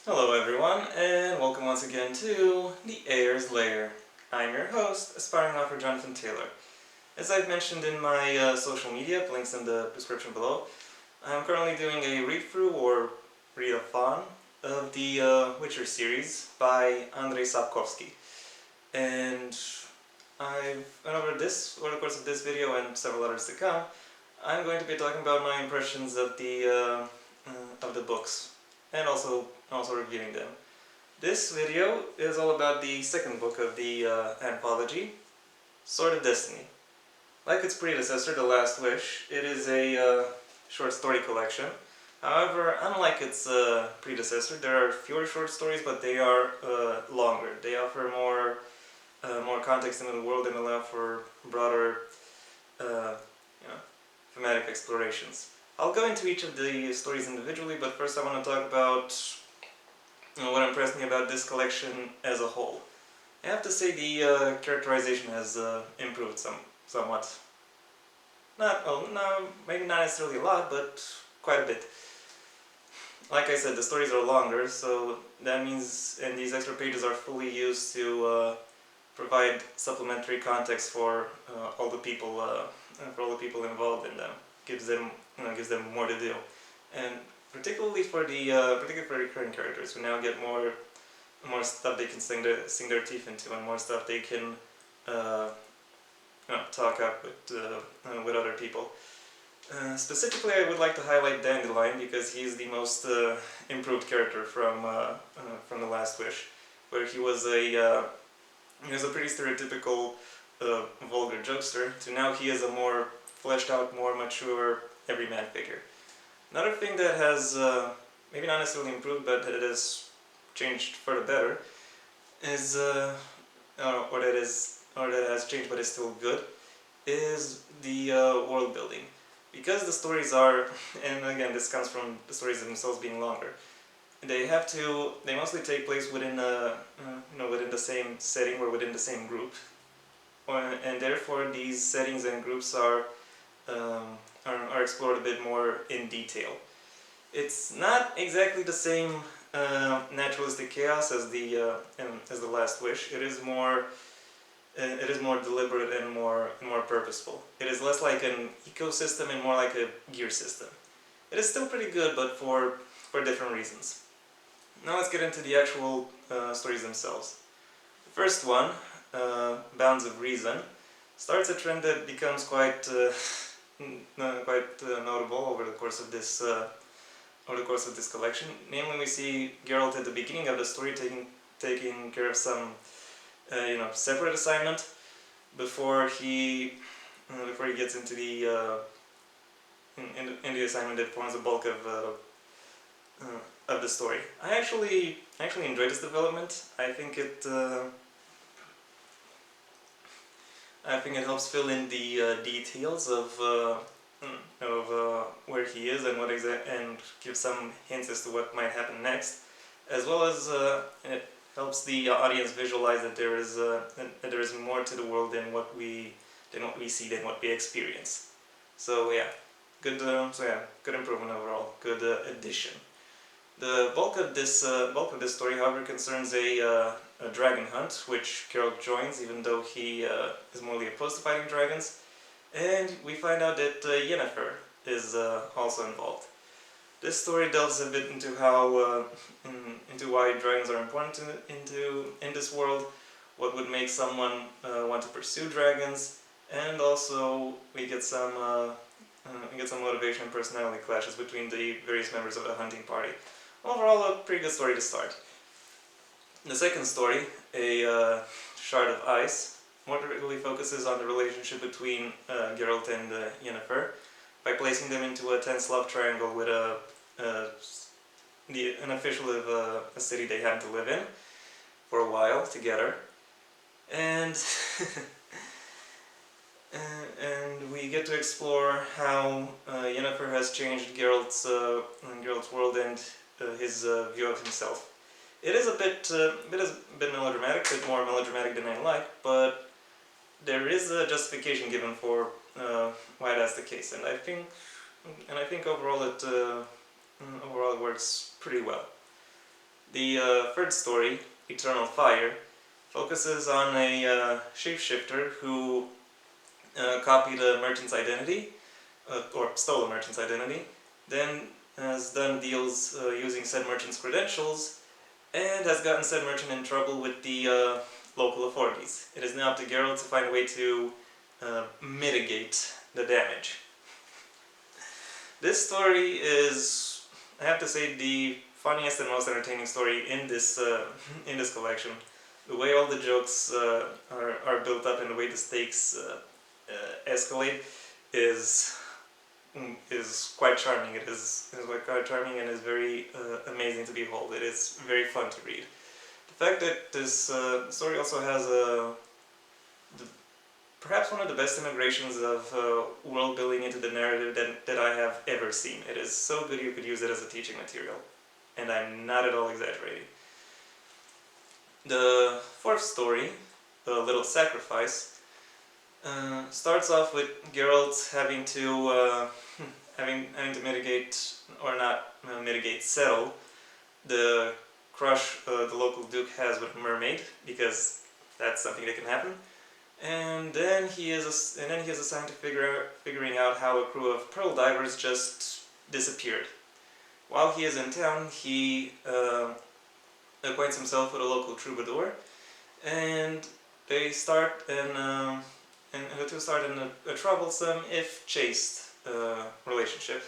Hello everyone, and welcome once again to the Heir's Lair. I'm your host, aspiring author Jonathan Taylor. As I've mentioned in my social media, links in the description below, I'm currently doing a read-through or read-a-thon of the Witcher series by Andrzej Sapkowski. And over the course of this video and several others to come, I'm going to be talking about my impressions of the books, and also reviewing them. This video is all about the second book of the anthology, Sword of Destiny. Like its predecessor, The Last Wish, it is a short story collection. However, unlike its predecessor, there are fewer short stories, but they are longer. They offer more context into the world and allow for broader thematic explorations. I'll go into each of the stories individually, but first I want to talk about what impressed me about this collection as a whole. I have to say the characterization has improved somewhat. Maybe not necessarily a lot, but quite a bit. Like I said, the stories are longer, so that means, and these extra pages are fully used to provide supplementary context for all the people involved in them. Gives them more to do, and particularly for recurring characters who now get more stuff they can sink their teeth into, and more stuff they can talk up with other people. Specifically, I would like to highlight Dandelion because he's the most improved character from The Last Wish, where he was a pretty stereotypical vulgar jokester, to now he is a more fleshed out, more mature everyman figure. Another thing that has maybe not necessarily improved, but that it has changed for the better, is or that has changed but is still good, is the world building. Because the stories are, and again this comes from the stories themselves being longer, they mostly take place within within the same setting or within the same group, and therefore these settings and groups are explored a bit more in detail. It's not exactly the same naturalistic chaos as the Last Wish. It is more deliberate and more purposeful. It is less like an ecosystem and more like a gear system. It is still pretty good, but for different reasons. Now let's get into the actual stories themselves. The first one, Bounds of Reason, starts a trend that becomes quite notable over the course of this collection. Namely, we see Geralt at the beginning of the story taking care of some separate assignment before he gets into the assignment that forms the bulk of the story. I actually enjoyed this development. I think it helps fill in the details of where he is and and give some hints as to what might happen next, as well as it helps the audience visualize that there is more to the world than what we see, than what we experience. So yeah, good improvement overall, good addition. The bulk of this story, however, concerns a dragon hunt, which Geralt joins, even though he is morally opposed to fighting dragons, and we find out that Yennefer is also involved. This story delves a bit into how into why dragons are important in this world, what would make someone want to pursue dragons, and also we get some motivation and personality clashes between the various members of the hunting party. Overall, a pretty good story to start. The second story, a Shard of Ice, more directly focuses on the relationship between Geralt and Yennefer by placing them into a tense love triangle with an official of a city they happen to live in for a while together, and and we get to explore how Yennefer has changed Geralt's world and his view of himself. It is a bit melodramatic, a bit more melodramatic than I like, but there is a justification given for why that's the case, and I think overall it works pretty well. The third story, Eternal Fire, focuses on a shapeshifter who copied a merchant's identity, or stole a merchant's identity, then has done deals using said merchant's credentials, and has gotten said merchant in trouble with the local authorities. It is now up to Geralt to find a way to mitigate the damage. This story is, I have to say, the funniest and most entertaining story in this in this collection. The way all the jokes are built up and the way the stakes escalate is quite charming. It is quite charming and is very amazing to behold. It is very fun to read. The fact that this story also has perhaps one of the best integrations of world building into the narrative that I have ever seen. It is so good you could use it as a teaching material, and I'm not at all exaggerating. The fourth story, The Little Sacrifice, starts off with Geralt having to mitigate, or not mitigate, settle the crush the local duke has with a mermaid, because that's something that can happen. And then he is assigned to figuring out how a crew of pearl divers just disappeared. While he is in town, he acquaints himself with a local troubadour, and they start and the two start in a troublesome, if chaste, relationship.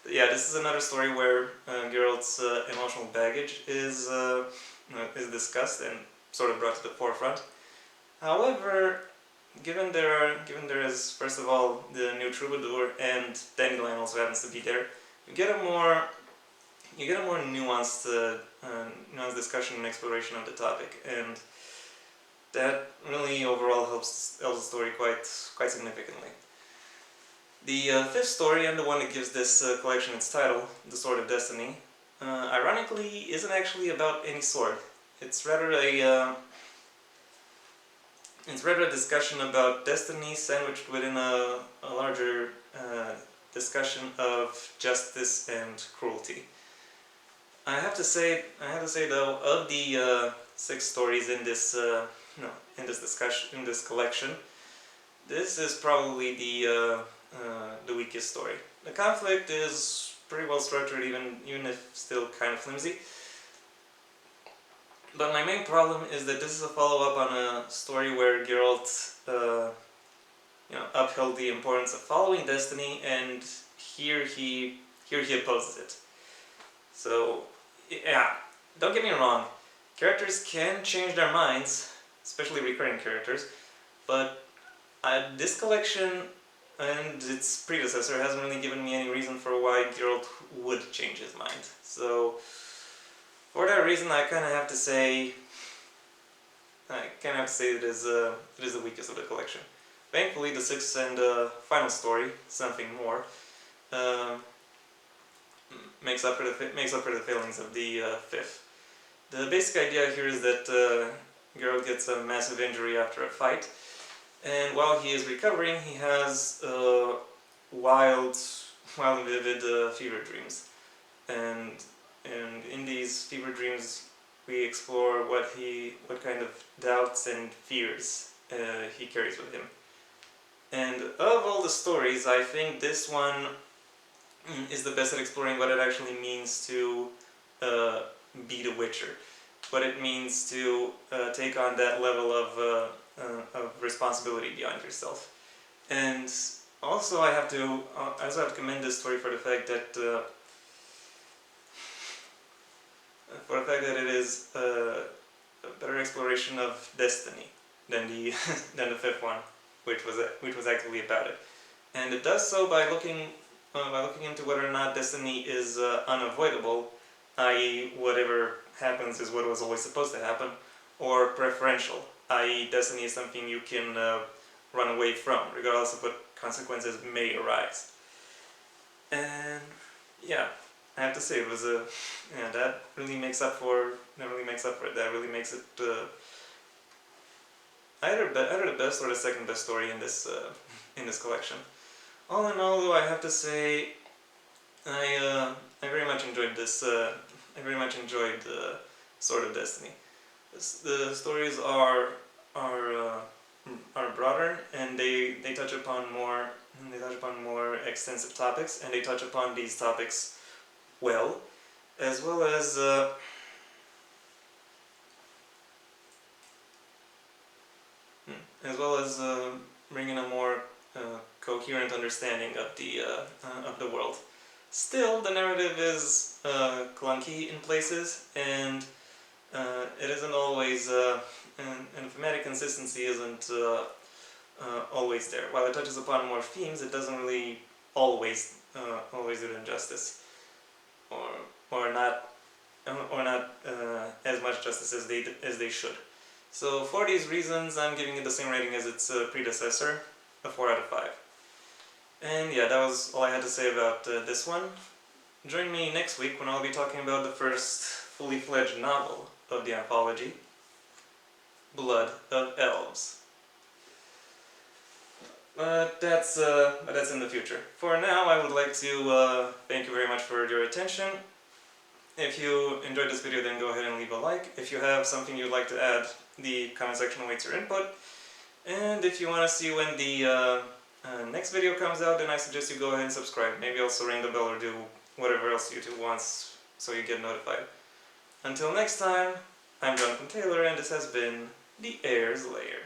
Yeah, this is another story where Geralt's emotional baggage is discussed and sort of brought to the forefront. However, given there is, first of all, the new troubadour, and Dandelion also happens to be there, you get a more nuanced nuanced discussion and exploration of the topic, and that really overall helps the story quite significantly. The fifth story, and the one that gives this collection its title, The Sword of Destiny, ironically isn't actually about any sword. It's rather a discussion about destiny sandwiched within a larger discussion of justice and cruelty. I have to say though, of the 6 stories in this in this collection, this is probably the weakest story. The conflict is pretty well structured, even if still kind of flimsy. But my main problem is that this is a follow-up on a story where Geralt upheld the importance of following destiny, and here he opposes it. So, yeah, don't get me wrong, characters can change their minds, especially recurring characters, but this collection and its predecessor hasn't really given me any reason for why Geralt would change his mind. So, for that reason, I kind of have to say that it is the weakest of the collection. Thankfully, the 6th and final story, Something More, makes up for the failings of the 5th. The basic idea here is that Geralt gets a massive injury after a fight, and while he is recovering, he has wild and vivid fever dreams, and in these fever dreams we explore what kind of doubts and fears he carries with him. And of all the stories, I think this one is the best at exploring what it actually means to be the Witcher, what it means to take on that level of responsibility beyond yourself. And also I have to commend this story for the fact that it is a better exploration of destiny than the than the 5th one, which was actively about it. And it does so by looking into whether or not destiny is unavoidable, i.e. whatever happens is what was always supposed to happen, or preferential, i.e. destiny is something you can run away from, regardless of what consequences may arise. And yeah, I have to say it was that really makes up for it. That really makes it either the best or the second best story in this collection. All in all, though, I have to say I very much enjoyed this. I very much enjoyed Sword of Destiny. The stories are broader, and they touch upon more extensive topics, and they touch upon these topics well, as well as bringing a more coherent understanding of the world. Still, the narrative is clunky in places, and it isn't always, and thematic consistency isn't always there. While it touches upon more themes, it doesn't really always do them justice, or or not as much justice as they should. So for these reasons, I'm giving it the same rating as its predecessor, a 4 out of 5. And yeah, that was all I had to say about this one. Join me next week when I'll be talking about the first fully fledged novel of the anthology, Blood of Elves. But that's in the future. For now, I would like to thank you very much for your attention. If you enjoyed this video, then go ahead and leave a like. If you have something you'd like to add, the comment section awaits your input. And if you want to see when the next video comes out, then I suggest you go ahead and subscribe. Maybe also ring the bell or do whatever else YouTube wants so you get notified. Until next time, I'm Jonathan Taylor, and this has been the Heir's Lair.